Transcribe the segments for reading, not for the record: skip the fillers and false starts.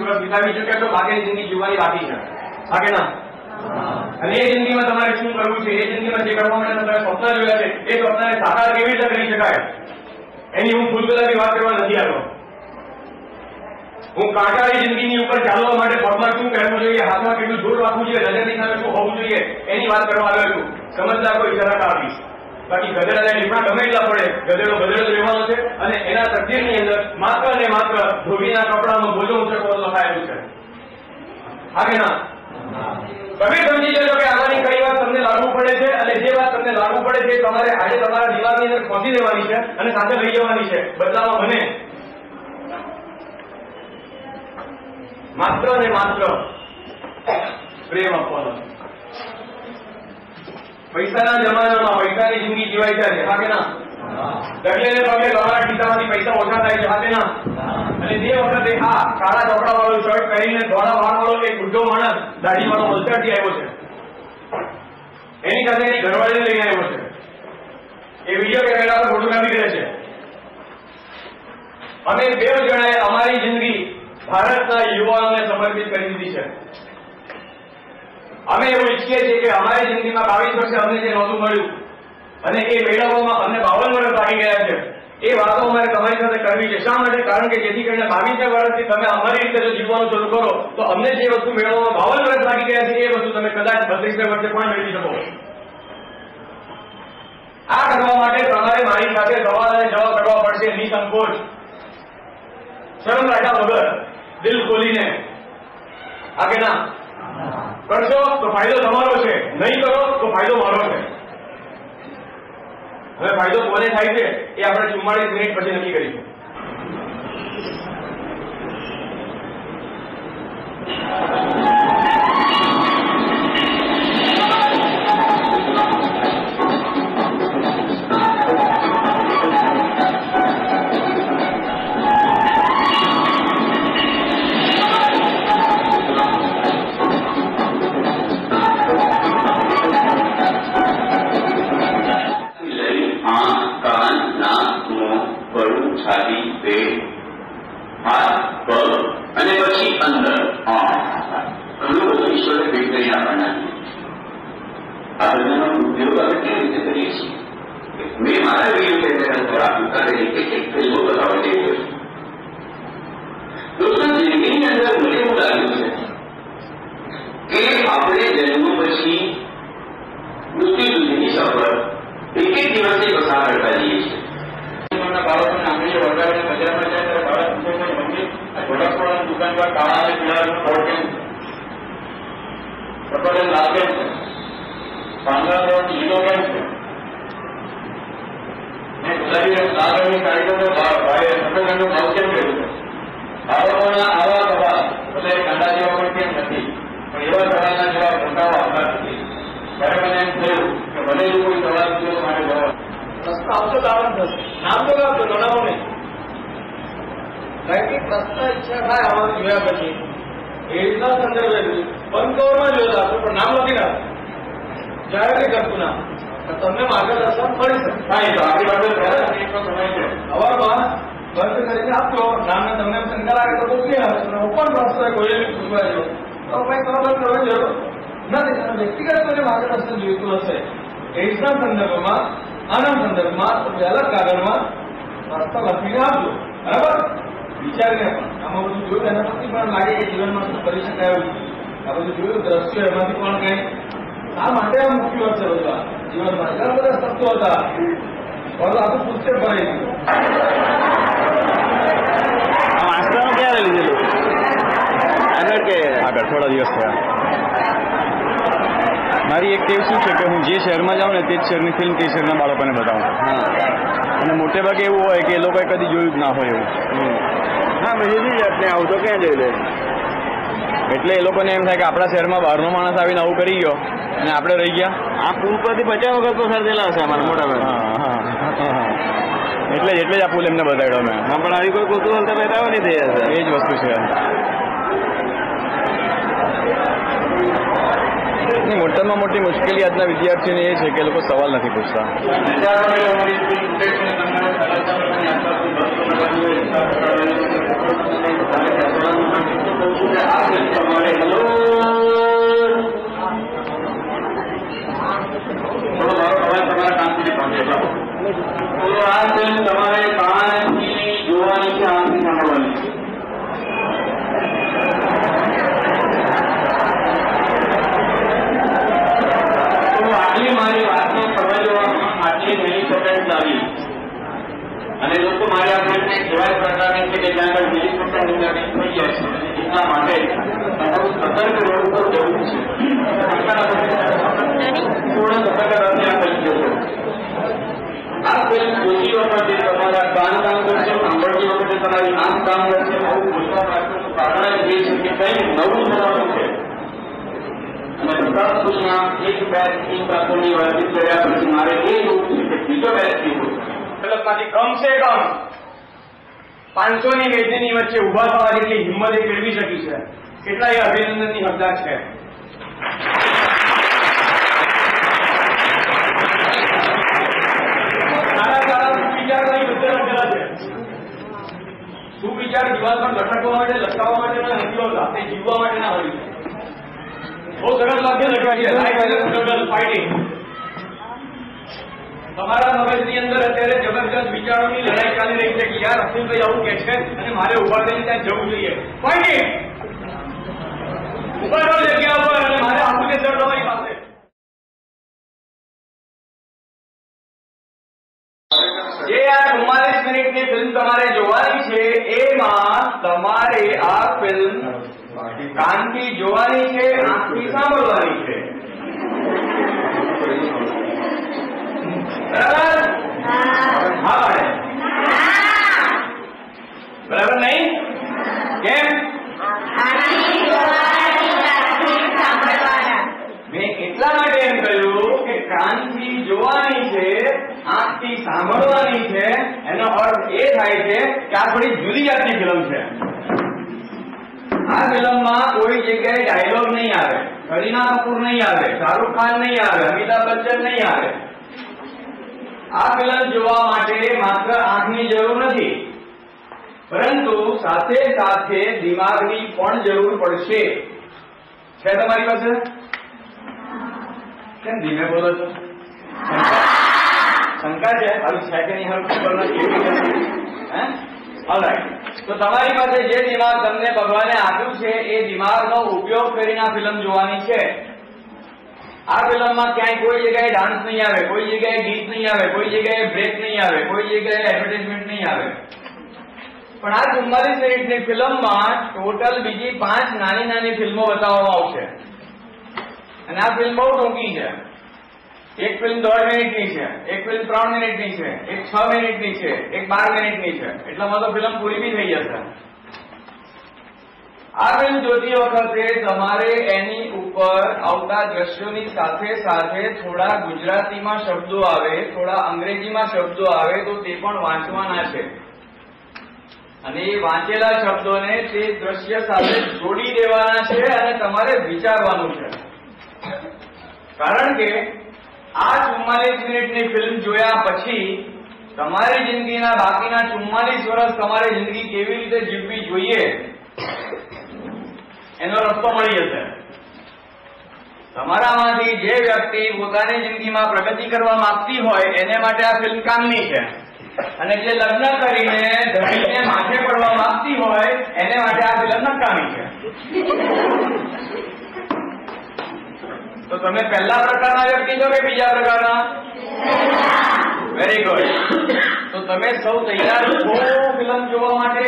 વર્ષ વિતાવી ચૂક્યા છો, બાકીની જિંદગી જીવવાની બાકી છે, હા કે ના? અને એ જિંદગીમાં તમારે શું કરવું છે, એ જિંદગીમાં જે કરવા માટે તમે સ્વપ્ન જોયા છે એ સ્વપ્નને સાકાર કેવી રીતે કરી શકાય એની હું ભૂલભુલાની વાત કરવા નથી આવ્યો. હું કાંટાળી જિંદગીની ઉપર ચાલવા માટે પગમાં શું પહેરવું જોઈએ, હાથમાં કેટલું જોર રાખવું જોઈએ, નજરની સામે શું હોવું જોઈએ એની વાત કરવા આવ્યો છું. સમજદાર કોઈ ઈશારા આપીશ. બાકી ગધેડાને લીપડા ગમે એટલા પડે, ગધેડો ગધેડો જ રહેવાનો છે અને એના તકદીરની અંદર માત્ર ને માત્ર ધોબીના કપડામાં બોજો ઉછળવો લખાયેલું છે, હા કે ના? તમે સમજી જજો કે આમાંની કઈ વાત તમને લાગુ પડે છે અને જે વાત તમને લાગુ પડે છે તમારે આજે તમારા દિમાગની અંદર ખોસી દેવાની છે અને સાથે લઈ જવાની છે. બદલામાં મને માત્ર ને માત્ર પ્રેમ આપવાનો. પૈસાના જમાનામાં પૈસાની જિંદગી જીવાય છે, હા કે ના? ડગલે ને પગલે તમારા ખિસ્સામાંથી પૈસા ઓછા થાય છે, હા કે ના? અને જે વખતે આ કાળા ચોપડા વાળો શર્ટ પહેરીને ધોળા વાળ વાળો એક બુઢો માણસ દાઢી વાળો વલસાડથી આવ્યો છે, એની સાથે એની ઘરવાળીને લઈને આવ્યો છે, એ વિડીયો કેમેરા પર ફોટોગ્રાફી કરે છે. અમે બે જણાએ અમારી જિંદગી ભારતના યુવાનોને સમર્પિત કરી દીધી છે. અમે એવું ઈચ્છીએ છીએ કે અમારી જિંદગીમાં 22 વર્ષે અમને જે નહોતું મળ્યું અને એ મેળવવામાં અમને 52 વર્ષ લાગી ગયા છે, એ વાતો અમારે તમારી સાથે કરવી છે. શા માટે? કારણ કે જેથી કરીને 22 વર્ષથી તમે અમારી રીતે જો જીવવાનું શરૂ કરો તો અમને જે વસ્તુ મેળવવામાં 52 વર્ષ લાગી ગયા છે એ વસ્તુ તમે કદાચ 32 વર્ષે પણ મેળવી શકો. આ કરવા માટે તમારે મારી સાથે સવાલ અને જવાબ કરવા પડશે, નિસંકોચ, શરમ રાખ્યા વગર, દિલ ખોલીને, હા કે ના? કરશો તો ફાયદો તમારો છે, નહીં કરો તો ફાયદો મારો છે. હવે ફાયદો કોને થાય છે એ આપણે 44 મિનિટ પછી નક્કી કરીશું. અને પછી અંદર ઘણું બધું ઈશ્વરે ભેટ કરી આપણને આ બધાનો ઉપયોગ આપણે કેવી રીતે કરીએ છીએ? મેં મારા વિડીયો થોડા ટૂંકા તરીકે એક ફેસબુક બતાવવા જઈ રહ્યો છું. દોસ્તો, જિંદગીની અંદર મને એવું લાગ્યું છે કે આપણે જન્મ પછી મૃત્યુ સુધીની સફર એક એક દિવસથી પસાર કરતા જઈએ છીએ. બાળકોને આપણે વગાડીને બજારમાં જાય ત્યારે બાળક પૂછે છે, મમ્મી આ ઝોડાખોડાની દુકાન પર કાળા અને પીળા કોટ કેમ છે? સફરજન લાલ કેમ છે? પાંદડા લીલો કેમ છે? ગુલાબી લાલ રંગની સાડી તો ભાઈ સફરજનનો ભાવ કેમ કર્યું છે? બાળકોના આવા સવાલ એટલે કાંડા જેવા પણ કેમ નથી, પણ એવા સવાલના જેવા મોટાઓ આવતા નથી. ત્યારે મને એમ થયું કે ભલે જો કોઈ સવાલ પૂછ્યો મારે જવાબ પ્રશ્ન આવતો આવવાનું થશે, નામ તો આપજો, જણાવો નહીં. કારણ કે પ્રશ્ન ઈચ્છા થાય આમાં જોયા પછી એજના સંદર્ભે બંધ જોતા હશો પણ નામ નથી નાખતું, જાહેર નહીં કરતું નામ, તમને માર્ગદર્શન મળી શકે. હા, એ તો આપણી પાસે એટલો સમય છે. હવામાં બંધ કરીને આપજો નામને, તમને શંકા લાગે તો મોકલી આવે. ઓપન પ્રશ્ન કોઈ પૂછવા જો તો કઈ તરત જરૂર નથી. વ્યક્તિગત કોઈ માર્ગદર્શન જોઈતું હશે એજના સંદર્ભમાં, આના સંદર્ભમાં તમે અલગ કાગળમાં રસ્તો લખીને આપજો, બરાબર? વિચારીને પણ આમાં બધું જોયું એના પછી પણ લાગે કે જીવનમાં શું કરી શકાય એવું આ બધું જોયું દ્રશ્યો એમાંથી પણ કઈ આ માટે આ મૂક્યું હશે બધા જીવનમાં. ઘણા બધા શબ્દો હતા પણ આ તો પુસ્તક ભરાઈ ગયું. વાંચવાનું ક્યારે લીધેલું? આગળ કે આગળ થોડા દિવસ થયા. મારી એક ટેવ શું છે કે હું જે શહેરમાં જાઉં ને તે જ શહેરની ફિલ્મ તે શહેરના બાળકોને બતાવું. અને મોટે ભાગે એવું હોય કે એ લોકોએ કદી જોયું જ ના હોય એવું. હા, પછી શું આપણે આવું તો ક્યાં જોઈ લે, એટલે એ લોકોને એમ થાય કે આપણા શહેરમાં બહારનો માણસ આવીને આવું કરી ગયો અને આપણે રહી ગયા. આ પુલ પરથી 50 વખત પસાર થયેલા હશે અમારા મોટા ભાઈ. એટલે જ આ પુલ એમને બતાવ્યો મેં. હા, પણ આવી કોઈ કુતૂહલ તો પેદા નહીં થઈ જશે. એ જ વસ્તુ છે. મોટામાં મોટી મુશ્કેલી આજના વિદ્યાર્થીઓને એ છે કે લોકો સવાલ નથી પૂછતા. તમારે કાનથી જોવાની છે, આંખથી સાંભળવાની છે. આટલી મારી વાતને સમજવામાં આટલી મિલિસેકન્ડ લાવી અને લોકો મારી આ વાતને એવા પ્રકારની છે કે જ્યાં આગળ મિલિસેકન્ડ થઈ જાય છે. એટલા માટે તમારું સતર્ક રોડ પર જવું છે. પૂર્ણ સતર્ક અભ્યાસ કરી જશો. આ ફિલ્મ જોતી વખતે તમારા કાન કામ કરશે, સાંભળતી વખતે તમારી આંખ કામ કરશે. આવું પૂછવા પાછળનું કારણ એ છે કે કંઈક નવું થવાનું છે. અને પ્રકાશ સ્કૂલમાં એક બેચ ટીમ પાકોની વાતચીત કર્યા પછી મારે એ જોવું છે કે બીજો બેચ ટીમ માંથી કમસે કમ 500ની મેદની વચ્ચે ઉભા થવા જેટલી હિંમત એ મેળવી શકી છે. કેટલા એ અભિનંદનની હકદાર છે. સારા સારા સુવિચારોની બધે લખેલા છે. સુવિચાર દિવાલ પર લટકવા માટે, લટકાવવા માટેના નથી હોતા, તે જીવવા માટેના હોય છે. બહુ સરસ વાક્ય લખ્યું છે. તમારા મગજની અંદર અત્યારે જબરજસ્ત વિચારોની લડાઈ ચાલી રહી છે કે યાર અશ્વિનભાઈ આવું કે છે અને મારે ઉભા થઈને ત્યાં જવું જોઈએ. ફાઇટિંગ ઉભા રહો જગ્યા ઉપર અને મારે આખું સર તમારી પાસે. જે આ 44 મિનિટની ફિલ્મ તમારે જોવાની છે એમાં તમારે આ ફિલ્મ કાનથી જોવાની છે, આંખથી સાંભળવાની છે. બરાબર? હા બરાબર નહીં? કેમ? મેં એટલા માટે એમ કહ્યું કે કાનથી જોવાની છે, આંખથી સાંભળવાની છે. એનો અર્થ એ થાય છે કે આ થોડી જુદી જાતની ફિલ્મ છે. આ ફિલ્મમાં કોઈ જગ્યાએ ડાયલોગ નહીં આવે, કરીના કપૂર નહીં આવે, શાહરુખ ખાન નહીં આવે, અમિતાભ બચ્ચન નહીં આવે. આ ફિલ્મ જોવા માટે માત્ર આંખની જરૂર નથી, પરંતુ સાથે સાથે દિમાગની પણ જરૂર પડશે. છે તમારી પાસે? કેમ ધીમે બોલો છો? શંકા છે? હવે છે કે નહીં ખબર નથી. ઓલરાઈટ, તો તમારી પાસે જે દિમાગ તમને ભગવાને આપ્યું છે એ દિમાગનો ઉપયોગ કરીને આ ફિલ્મ જોવાની છે. આ ફિલ્મમાં ક્યાંય કોઈ જગ્યાએ ડાન્સ નહીં આવે, કોઈ જગ્યાએ ગીત નહીં આવે, કોઈ જગ્યાએ બ્રેક નહીં આવે, કોઈ જગ્યાએ એડવર્ટાઇઝમેન્ટ નહીં આવે. પણ આ 44 મિનિટની ફિલ્મમાં ટોટલ બીજી 5 નાની નાની ફિલ્મો બતાવવામાં આવશે. અને આ ફિલ્મ બહુ ટૂંકી છે. એક ફિલ્મ 1.5 મિનિટની છે, એક ફિલ્મ 3 મિનિટની છે, એક 6 મિનિટની છે, એક 12 મિનિટની છે. એટલામાં તો ફિલ્મ પૂરી બી થઈ જશે. આ ફિલ્મ જોતી વખતે તમારે એની ઉપર આવતા દ્રશ્યોની સાથે સાથે થોડા ગુજરાતીમાં શબ્દો આવે, થોડા અંગ્રેજીમાં શબ્દો આવે તો તે પણ વાંચવાના છે. અને એ વાંચેલા શબ્દોને તે દ્રશ્ય સાથે જોડી દેવાના છે અને તમારે વિચારવાનું છે. કારણ કે આ 44 મિનિટની ફિલ્મ જોયા પછી તમારી જિંદગીના બાકીના 44 વર્ષ તમારી જિંદગી કેવી રીતે જીવવી જોઈએ એનો રસ્તો મળી જશે. તમારામાંથી જે વ્યક્તિ પોતાની જિંદગીમાં પ્રગતિ કરવા માંગતી હોય એને માટે આ ફિલ્મ કામની છે. અને જે લગ્ન કરીને ધણીને માથે પડવા માંગતી હોય એને માટે આ ફિલ્મ નકામી છે. તો તમે પહેલા પ્રકારના વ્યક્તિ છો કે બીજા પ્રકારના? Very good. તો તમે સૌ તૈયાર છો ફિલ્મ જોવા માટે?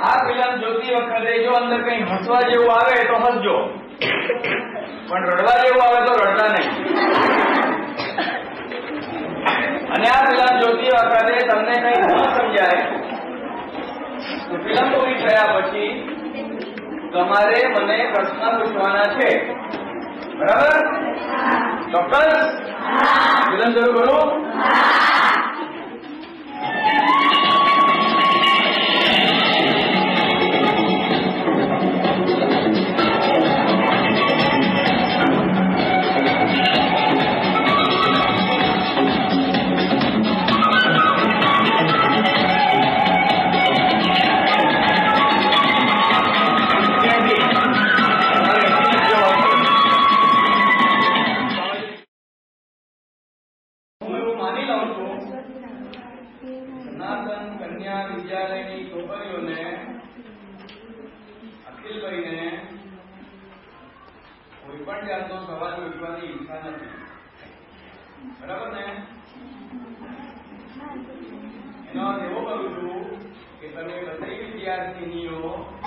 આ ફિલ્મ જોતી વખતે જો અંદર કઈ હસવા જેવું આવે તો હસજો, પણ રડવા જેવું આવે તો રડતા નહીં. અને આ ફિલ્મ જોતી વખતે તમને કઈ ન સમજાય તો ફિલ્મ પૂરી થયા પછી તમારે મને પ્રશ્ન પૂછવાના છે. બરાબર? ચોક્કસ? ફિલ્મ શરૂ કરું? કોઈ પણ જાતનો સવાલ પૂછવાની ઈચ્છા નથી, બરાબર ને? એનો અર્થ એવો કરું છું કે તમે બધી વિદ્યાર્થીનીઓ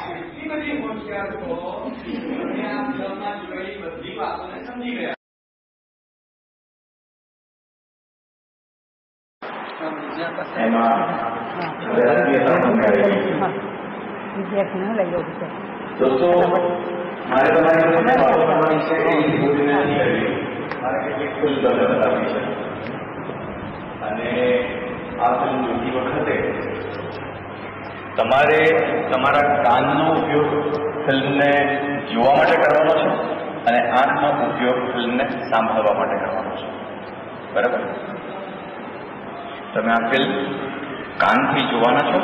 એટલી બધી હોશિયાર છો કે આ ફિલ્મમાં જોયેલી બધી વાતોને સમજી ગયા. વિદ્યાર્થીને લઈ જવું છે. દોસ્તો, મારે તમારી સાથે વાતો કરવાની છે એ બોલીને નથી કરવી. મારે કેટલીક ફિલ્મ તમને બતાવવી છે અને આ ફિલ્મ જોતી વખતે તમારે તમારા કાનનો ઉપયોગ ફિલ્મને જોવા માટે કરવાનો છે અને આંખનો ઉપયોગ ફિલ્મને સાંભળવા માટે કરવાનો છે. બરાબર? તમે આ ફિલ્મ કાનથી જોવાના છો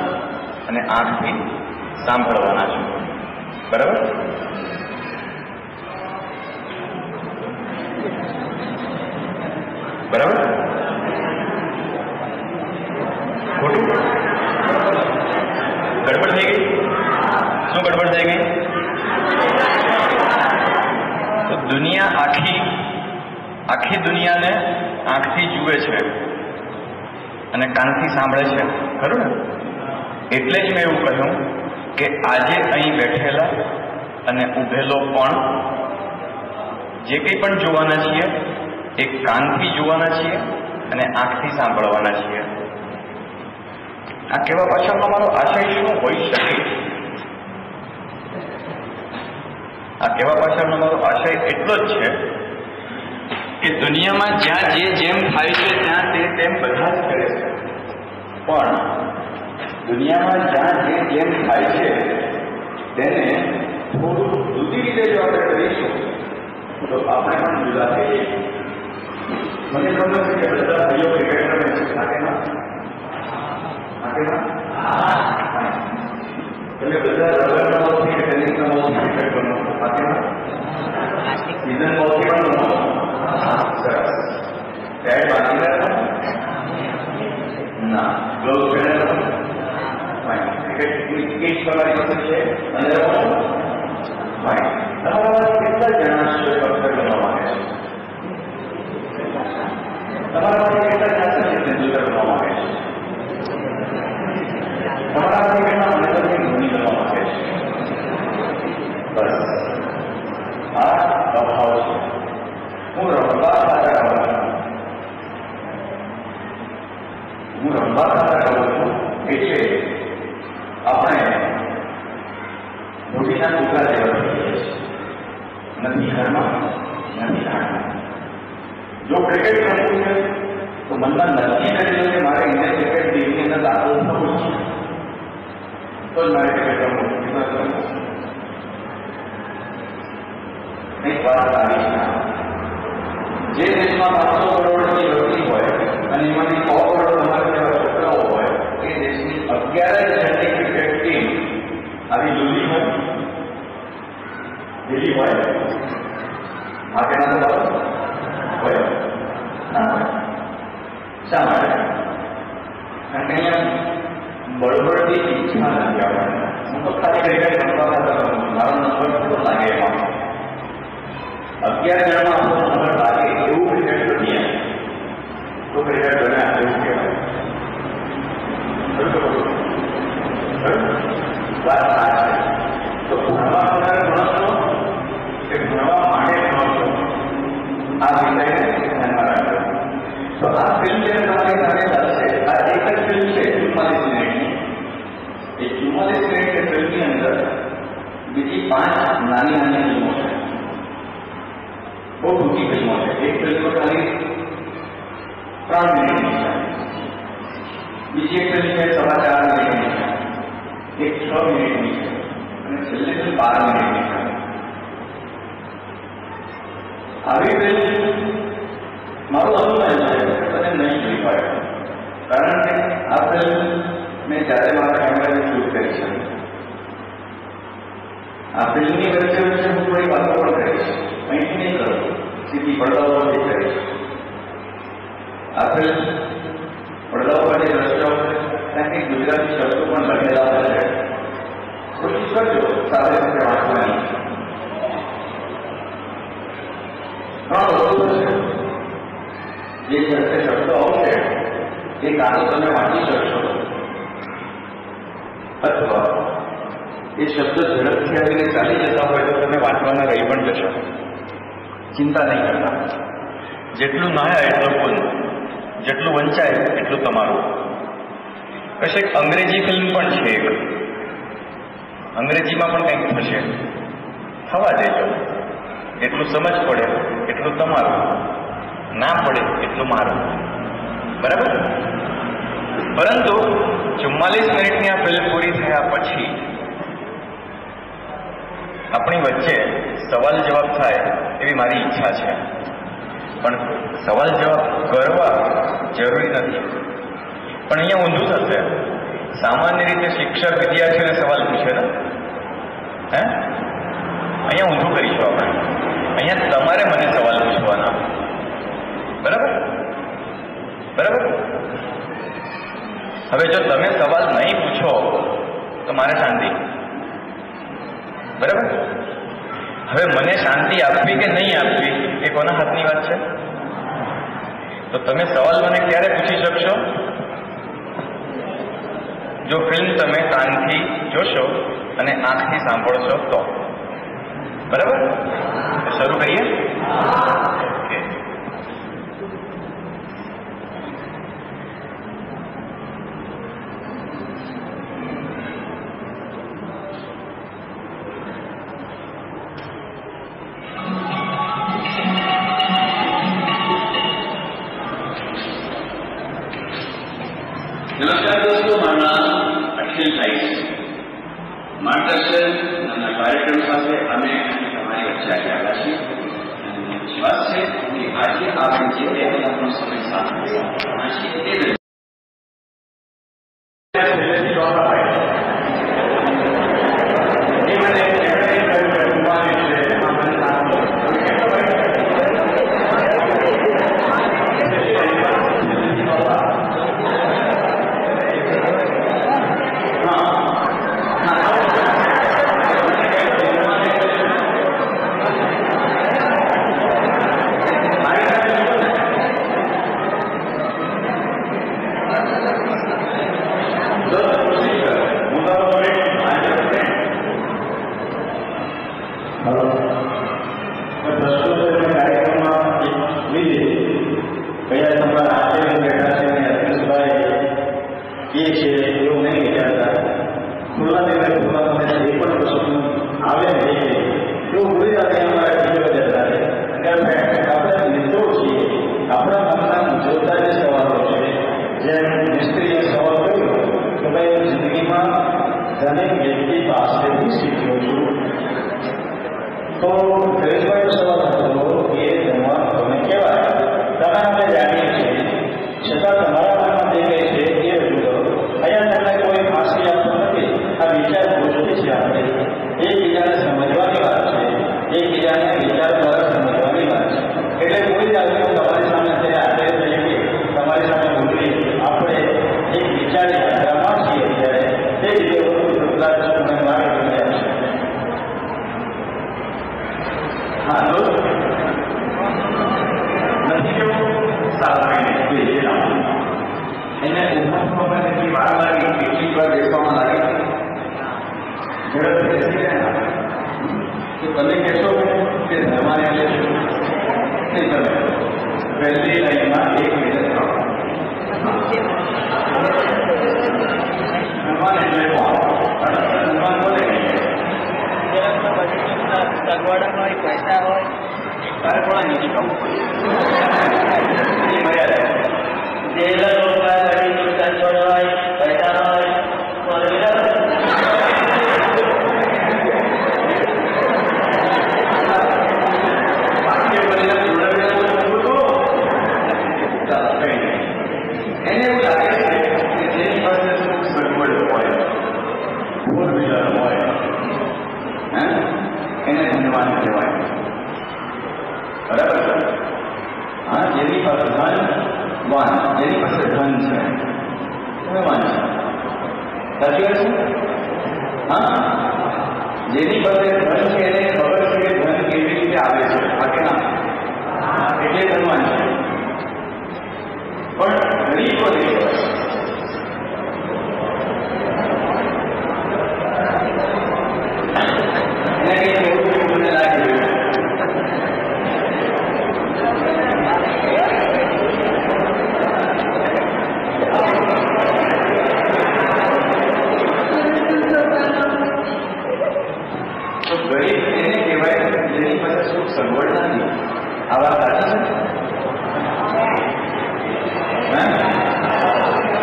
અને આંખથી સાંભળવાના છો. બરાબર? બરાબર? ખોટું? ગડબડ થઈ ગઈ? શું ગડબડ થઈ ગઈ? તો દુનિયા આખી દુનિયાને આંખથી જુએ છે અને કાનથી સાંભળે છે, ખરું ને? એટલે જ મેં એવું કહ્યું કે આજે અહીં બેઠેલા અને ઉભેલો પણ જે કંઈ પણ જોવાના છીએ એ કાનથી જોવાના છીએ અને આંખથી સાંભળવાના છીએ. આ કહેવા પાછળનો મારો આશય શું હોઈ શકે? આ કહેવા પાછળનો મારો આશય એટલો જ છે કે દુનિયામાં જ્યાં જે જેમ થાય છે ત્યાં તે તેમ બધા જ કરે છે, પણ દુનિયામાં જ્યાં જે જેમ થાય છે તેને થોડું જુદી રીતે જો આપણે કરીશું તો આપણે પણ જુદા થઈ જઈએ. મને ખબર છે કે બધા ભાઈઓ ક્રિકેટ રમે છે, નાકેમાં એટલે બધા રબરના બોલથી કે ટેનિસના બોલથી ક્રિકેટ રમો, નાકેમાં સીઝન બોલથી પણ રમો. સરસ. પેડ બાંધી રહ્યા ના, ગ્લોવ પહેરે ક્રિકેટ કરવાની વખત છે અને તમારા કેટલા જણા ક્રિકેટ રમવા માંગે છે? તમારા કેટલા જણા તેંડુલકર રમવા માંગે છે? તમારા કેટલા મહેન્દ્રસિંહ ધોની રમવા માંગે છે? બસ આ અભાવ છે. હું રમવા ખાતા કરું છું એટલે આપણે રોટીના ટુકડા જેવા થઈ જઈએ છીએ, નથી ઘરમાં નથી હાથમાં. જો ક્રિકેટ રમવું છે તો મનમાં નક્કી કરી લો કે મારે ઇન્ડિયન ક્રિકેટ લીગની અંદર દાખલ થવું છે તો જ મારે ક્રિકેટ રમવું. એક વાત આવી છે, જે દેશમાં 500 કરોડની વસ્તી હોય અને એમાંથી 100 કરોડ તમારા જેવા છોકરાઓ હોય એ દેશની 11 જણની ક્રિકેટ ટીમ આવી જુદી હોય, દિલ્હી હોય આ કે ના હોય ના. શા માટે? કારણ કે અહીંયા બળબડની ઈચ્છા નથી આપણને. હું તો ખાલી ક્રિકેટ રમવા મારો નંબર થોડો લાગે એમાં 11 જણમાં આપણો નંબર લાગે એવું ક્રિકેટ રમીએ તો ક્રિકેટ રમ્યા એવું કહેવાય. વાત આ છે. તો ભણવા વધારે ભણશો કે ભણવા માટે ભણશો આ વિષયને ધ્યાનમાં રાખજો. તો આ ફિલ્મ જે તમારી સાથે ચાલશે આ એક જ ફિલ્મ છે 44 મિનિટની. એ 44 મિનિટની ફિલ્મની અંદર બીજી 5 નાની નાની ફિલ્મો છે, બહુ ટૂંકી ફિલ્મો છે. એક ફિલ્મ ખાલી 3 મિનિટની છે, બીજી એક ફિલ્મ છે 4.5 મિનિટની છે, એક 6 મિનિટની છે અને છેલ્લી ફિલ્મ 12 મિનિટની છે. આવી ફિલ્મ મારું અનુભવ છે અને નહીં જોઈ પાડે, કારણ કે આ ફિલ્મ મેં જ્યારે મારા કેમેરાથી શૂટ કરી છે. આ ફિલ્મની વચ્ચે વચ્ચે હું થોડી વાતો પણ કરીશ, અહીંથી નહીં કરું, સીધી પડદાઓથી કરીશ. આ ફિલ્મ પડદાઓ પર જે દ્રશ્યો ત્યાં કંઈક ગુજરાતી શબ્દો પણ લખેલા હશે, કોશિશ કરજો સાથે સાથે વાંચવાની. ત્રણ વસ્તુ છે. જે શબ્દો આવશે એ કાં તો તમે વાંચી શકશો અથવા એ શબ્દ ઝડપથી આવીને ચાલી જતા હોય તો તમે વાંચવાના રહી પણ જશો. ચિંતા નહીં કરતા. જેટલું નાયા એટલું પૂન, જેટલું વંચાય એટલું તમારું. કશેક અંગ્રેજી ફિલ્મ પણ છે એક, અંગ્રેજીમાં પણ કંઈક થશે, થવા દેજો. એટલું સમજ પડે એટલું તમારું, ના પડે એટલું મારું. બરાબર? પરંતુ 44 મિનિટની આ ફિલ્મ પૂરી થયા પછી આપણી વચ્ચે સવાલ જવાબ થાય એવી મારી ઈચ્છા છે. પણ સવાલ જવાબ કરવા જરૂરી નથી. પણ અહીંયા ઊંધું થશે. સામાન્ય રીતે શિક્ષક વિદ્યાર્થીઓને સવાલ પૂછે ને, હે? અહીંયા ઊંધું કરીશું આપણે. અહીંયા તમારે મને સવાલ પૂછવાના. બરાબર? બરાબર? હવે જો તમે સવાલ નહીં પૂછો તો મારે શાંતિ. બરાબર? હવે મને શાંતિ આપવી કે નહીં આપવી એ કોના હાથની વાત છે? તો તમે સવાલ મને ક્યારે પૂછી શકશો? જો ફિલ્મ તમે કાનથી જોશો અને આંખથી સાંભળશો તો. બરાબર? શરૂ કરીએ. નમસ્કાર દોસ્તો, મારું નામ અખિલ સાઈ છે. માર્ગદર્શન નાના કાર્યક્રમ સાથે અમે તમારી વચ્ચે આવ્યા છીએ. વિશ્વાસ છે કે આજે આપણે જે કલાકનો સમય સાથે સગવડ નથી. આ વાત સાચી છે?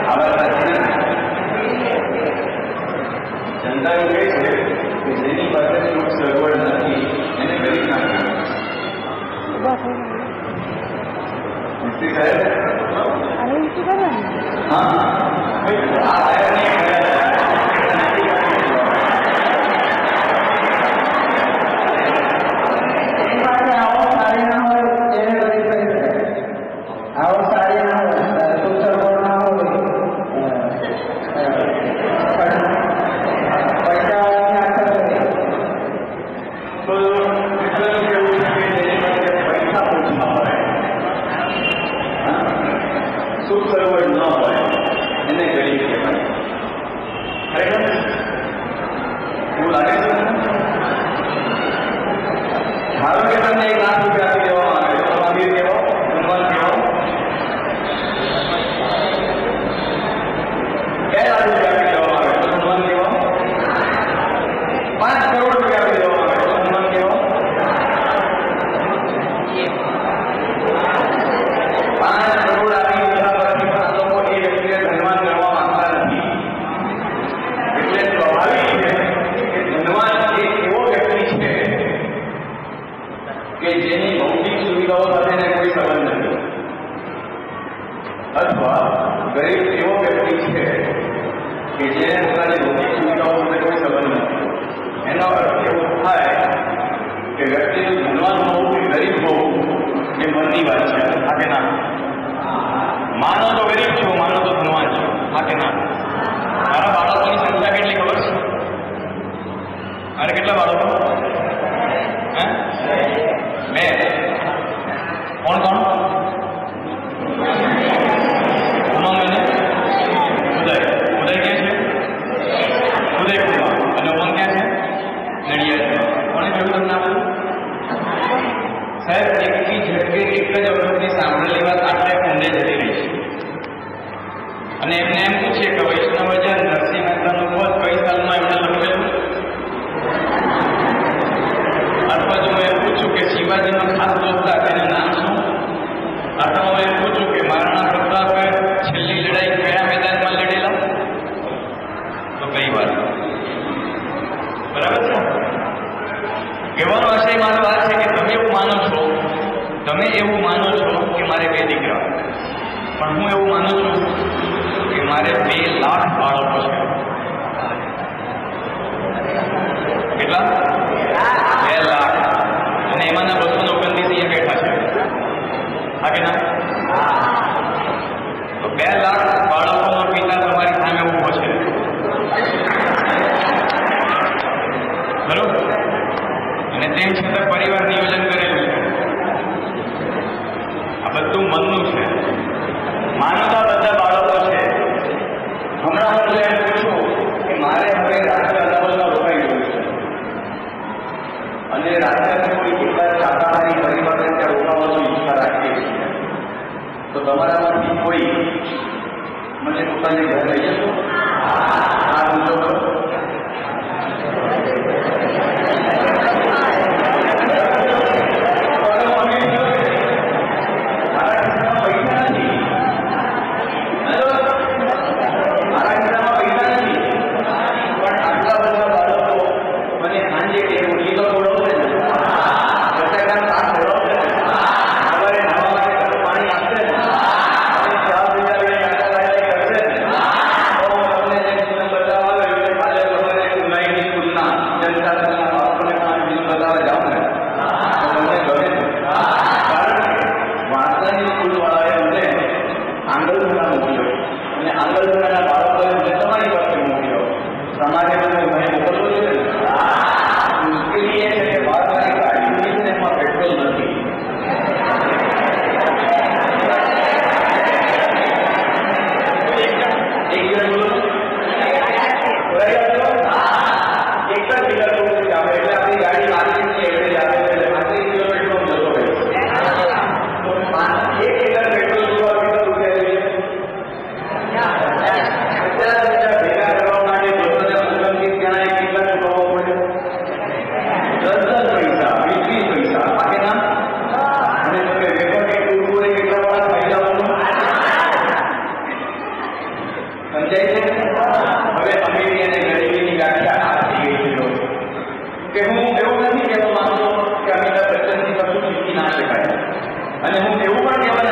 આ વાત સાચી નથી. જનતા એવું કહે છે કે જેની પાસે સુખ સગવડ નથી એને ગરીબ ના કહેવાય. મિસ્ત્રી સાહેબ, હા, આ સાહેબની શકાય. અને હું એવું પણ કહેવા